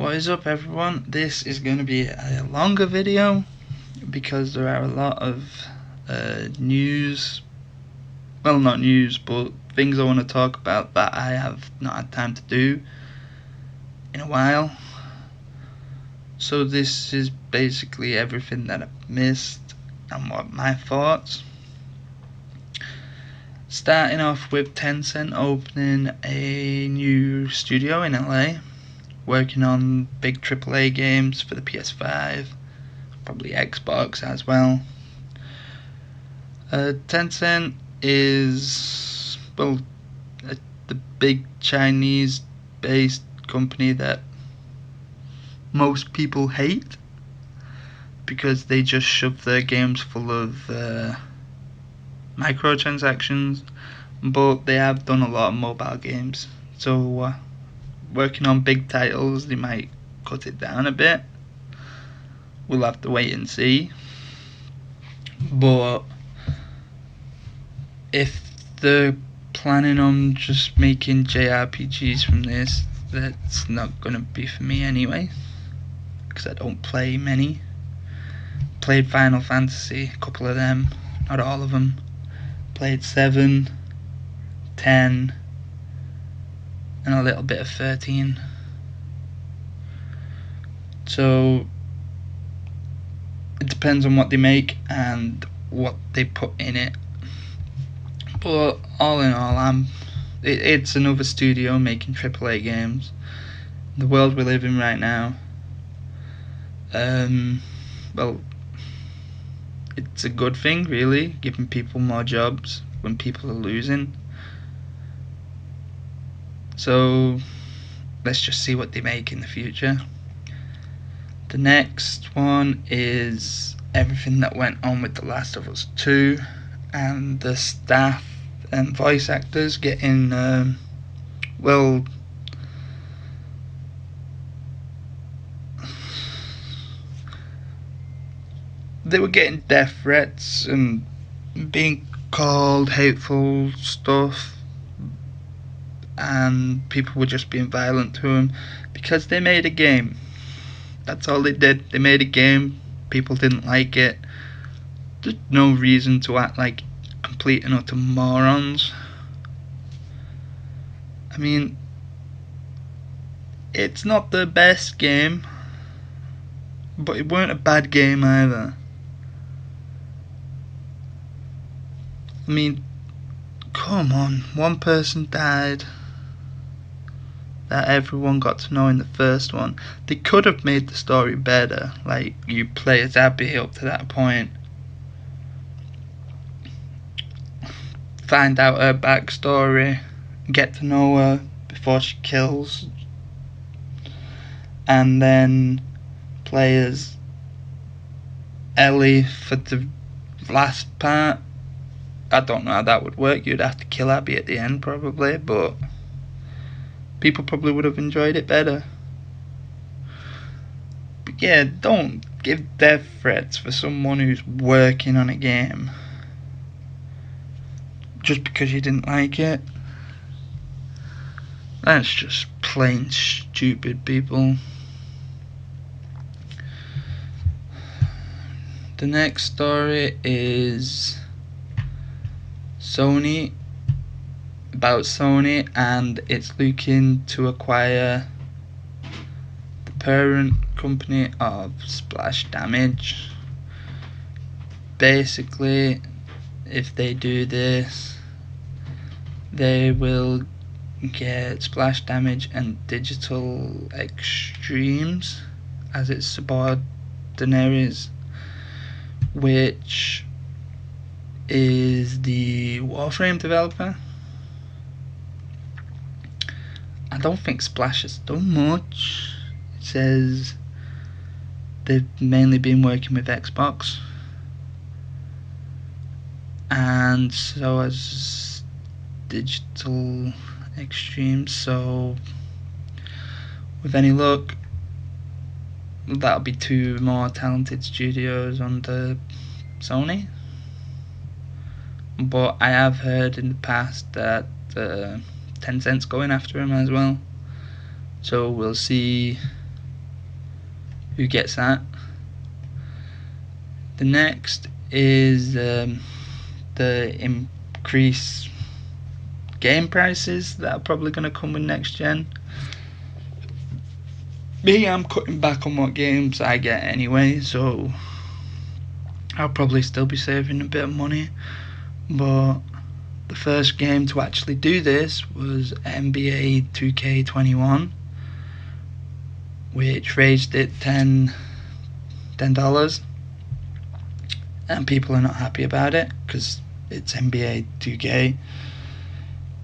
What is up, everyone? This is going to be a longer video because there are a lot of news, well, not news, but things I want to talk about that I have not had time to do in a while. So this is basically everything that I've missed and what my thoughts. Starting off with Tencent opening a new studio in LA, working on big AAA games for the PS5, probably Xbox as well. Tencent is, well, the big Chinese-based company that most people hate because they just shove their games full of microtransactions, but they have done a lot of mobile games, so working on big titles they might cut it down a bit. We'll have to wait and see, but if they're planning on just making JRPGs from this, that's not gonna be for me anyway, because I don't play many. Played Final Fantasy, a couple of them, not all of them. Played 7, 10, and a little bit of 13. So it depends on what they make and what they put in it. But all in all, it's another studio making AAA games. The world we live in right now, well, it's a good thing, really, giving people more jobs when people are losing. So let's just see what they make in the future. The next one is everything that went on with The Last of Us 2 and the staff and voice actors getting, well, they were getting death threats and being called hateful stuff, and people were just being violent to them because they made a game. That's all they did. They made a game, people didn't like it. There's no reason to act like complete and utter morons. I mean, it's not the best game, but it weren't a bad game either. I mean, come on, one person died that everyone got to know in the first one. They could have made the story better, like you play as Abby up to that point, find out her backstory, get to know her before she kills, and then play as Ellie for the last part. I don't know how that would work. You'd have to kill Abby at the end probably, but people probably would have enjoyed it better. But yeah, don't give death threats for someone who's working on a game just because you didn't like it. That's just plain stupid, people. The next story is about Sony, and it's looking to acquire the parent company of Splash Damage. Basically, if they do this, they will get Splash Damage and Digital Extremes as its subsidiaries, which is the Warframe developer. I don't think Splash has done much. It says they've mainly been working with Xbox, and so has Digital Extremes. So with any luck, that'll be two more talented studios under Sony. But I have heard in the past that Tencent's going after him as well, so we'll see who gets that. The next is the increased game prices that are probably going to come with next gen. Me, I'm cutting back on what games I get anyway, so I'll probably still be saving a bit of money. But the first game to actually do this was NBA 2K21, which raised it $10, and people are not happy about it because it's NBA 2K,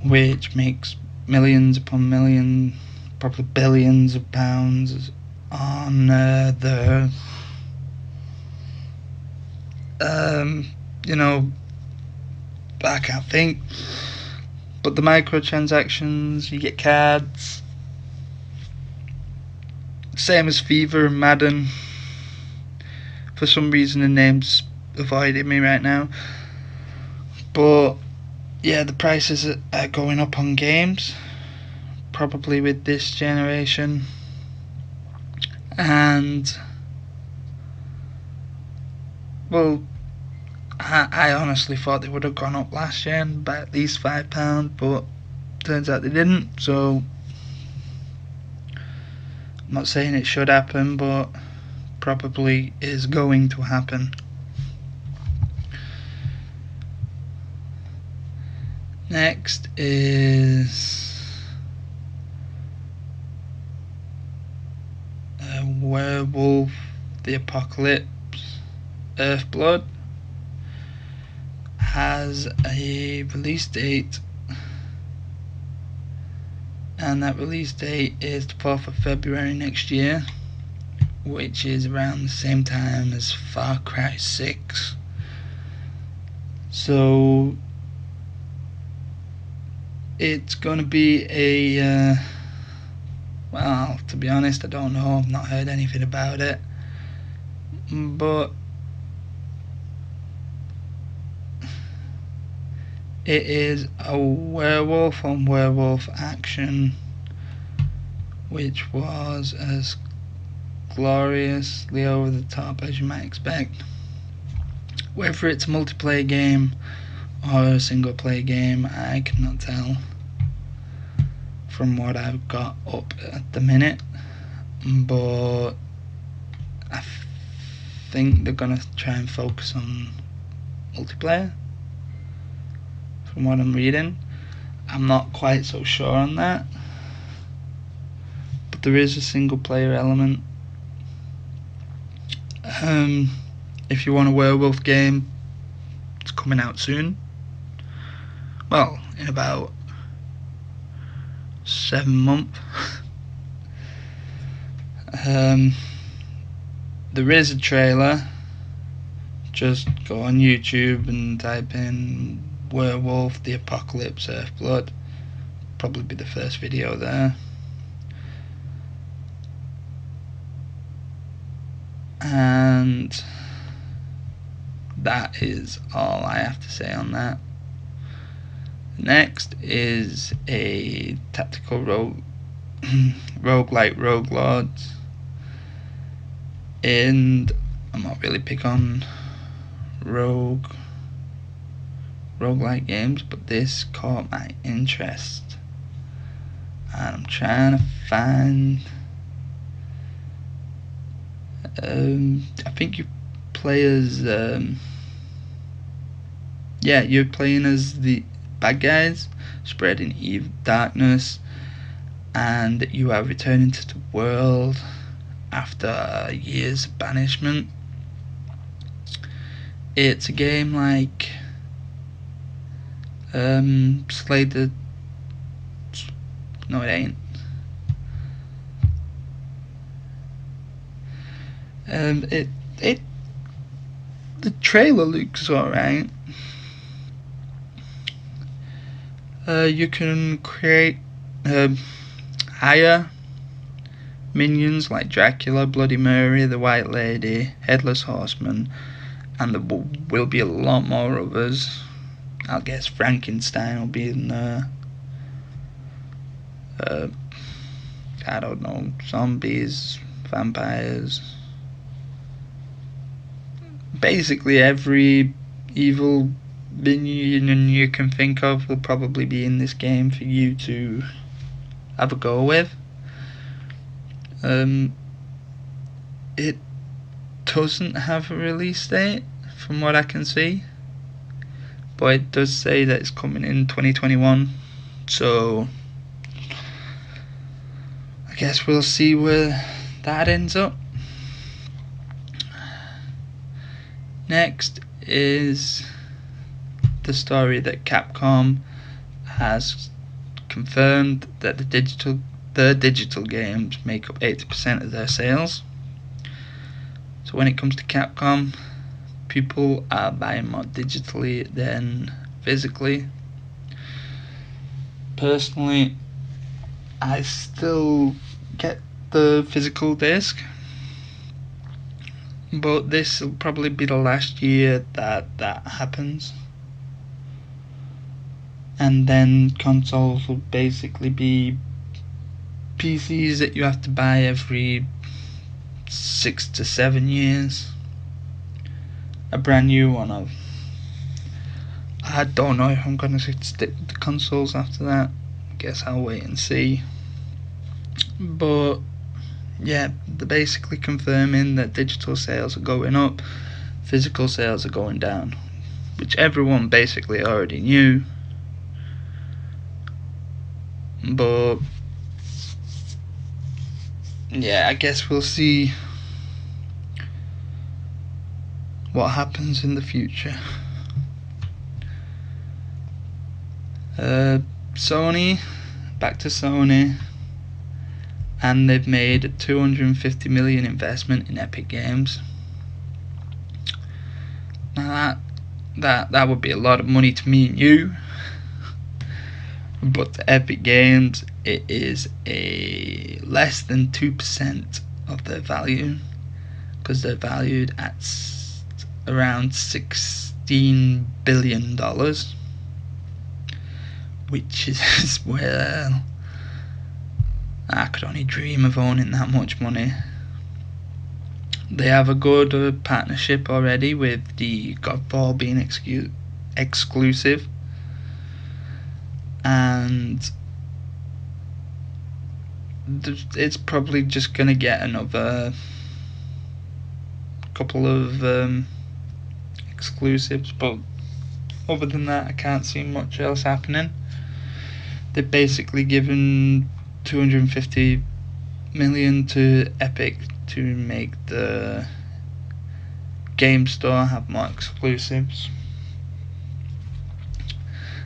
which makes millions upon millions, probably billions of pounds on the I can't think, but the microtransactions, you get cards, same as FIFA and Madden. For some reason the name's avoiding me right now, but yeah, the prices are going up on games, probably with this generation, and well, I honestly thought they would have gone up last year by at least £5, but turns out they didn't. So I'm not saying it should happen, but probably is going to happen. Next is Werewolf the Apocalypse Earthblood. Has a release date, and that release date is the 4th of February next year, which is around the same time as Far Cry 6. So it's going to be a well, to be honest, I don't know, I've not heard anything about it, but it is a werewolf on werewolf action, which was as gloriously over the top as you might expect. Whether it's a multiplayer game or a single player game, I cannot tell from what I've got up at the minute, but I think they're gonna try and focus on multiplayer from what I'm reading. I'm not quite so sure on that, but there is a single player element. If you want a werewolf game, it's coming out soon. Well, in about 7 months. There is a trailer. Just go on YouTube and type in Werewolf the Apocalypse Earthblood. Probably be the first video there. And that is all I have to say on that. Next is a tactical roguelike roguelords, and I'm not really big on roguelike games, but this caught my interest, and I'm trying to find. I think you play as you're playing as the bad guys spreading evil darkness, and you are returning to the world after years of banishment. It's a game like Slay the... No, it ain't. The trailer looks alright. You can create hire minions like Dracula, Bloody Mary, the White Lady, Headless Horseman, and there will be a lot more others. I guess Frankenstein will be in there. I don't know, zombies, vampires, basically every evil minion you can think of will probably be in this game for you to have a go with. It doesn't have a release date from what I can see, but it does say that it's coming in 2021, so I guess we'll see where that ends up. Next is the story that Capcom has confirmed that the digital games make up 80% of their sales. So when it comes to Capcom, people are buying more digitally than physically. Personally, I still get the physical disc, but this will probably be the last year that happens, and then consoles will basically be PCs that you have to buy every 6 to 7 years. A brand new one. I don't know if I'm gonna stick with the consoles after that. I guess I'll wait and see. But yeah, they're basically confirming that digital sales are going up, physical sales are going down, which everyone basically already knew. But yeah, I guess we'll see what happens in the future. Sony, back to Sony, and they've made a 250 million investment in Epic Games. Now that would be a lot of money to me and you, but to Epic Games it is a less than 2% of their value, because they're valued at around $16 billion, which is, well, I could only dream of owning that much money. They have a good partnership already with the Godfall being exclusive, and it's probably just going to get another couple of exclusives, but other than that I can't see much else happening. They've basically given 250 million to Epic to make the game store have more exclusives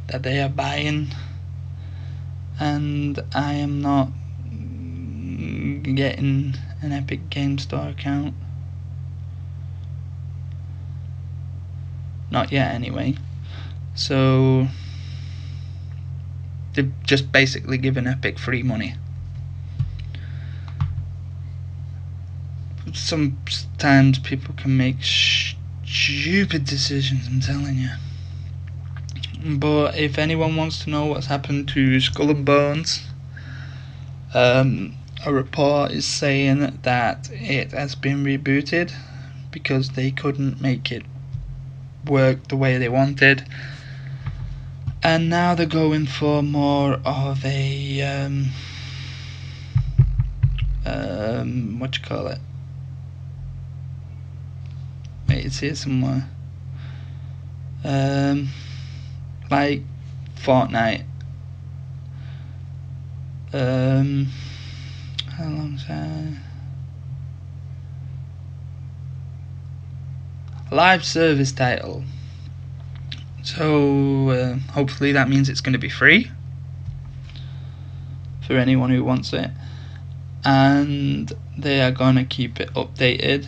that they are buying, and I am not getting an Epic Game Store account, not yet anyway. So they've just basically given Epic free money. Sometimes people can make stupid decisions, I'm telling you. But if anyone wants to know what's happened to Skull and Bones, a report is saying that it has been rebooted because they couldn't make it work the way they wanted, and now they're going for more of a what you call it? Wait, it's here somewhere. Like Fortnite. How long's that? Live service title. So hopefully that means it's going to be free for anyone who wants it, and they are going to keep it updated.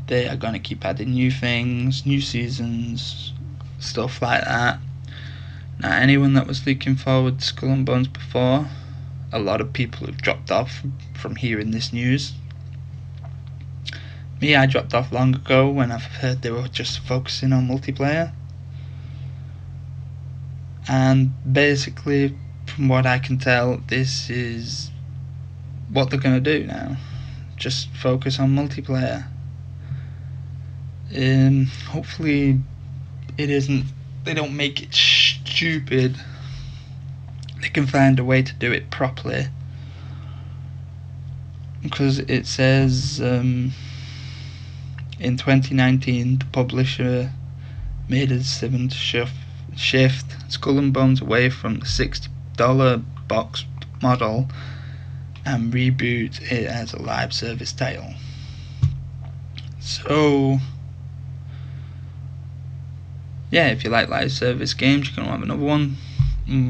They are going to keep adding new things, new seasons, stuff like that. Now, anyone that was looking forward to Skull and Bones before, a lot of people have dropped off from hearing this news. Me, I dropped off long ago when I've heard they were just focusing on multiplayer. And basically, from what I can tell, this is what they're going to do now. Just focus on multiplayer. Hopefully it isn't, they don't make it stupid. They can find a way to do it properly, because it says in 2019 the publisher made a decision to shift Skull and Bones away from the $60 box model and reboot it as a live service title. So yeah, if you like live service games, you're going to have another one.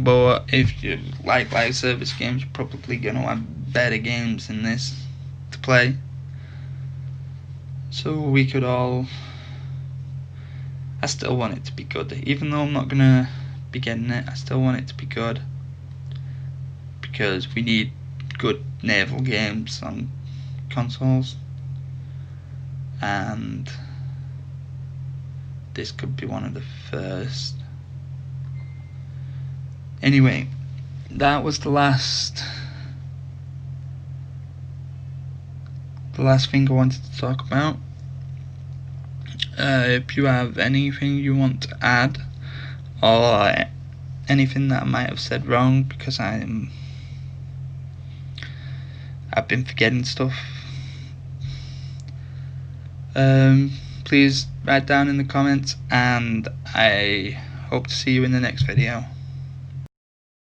But if you like live service games, you're probably going to have better games than this to play. So we could all... I still want it to be good. Even though I'm not going to be getting it, I still want it to be good. Because we need good naval games on consoles. And this could be one of the first. Anyway, that was the last thing I wanted to talk about. If you have anything you want to add, or anything that I might have said wrong, because I've been forgetting stuff, please write down in the comments, and I hope to see you in the next video.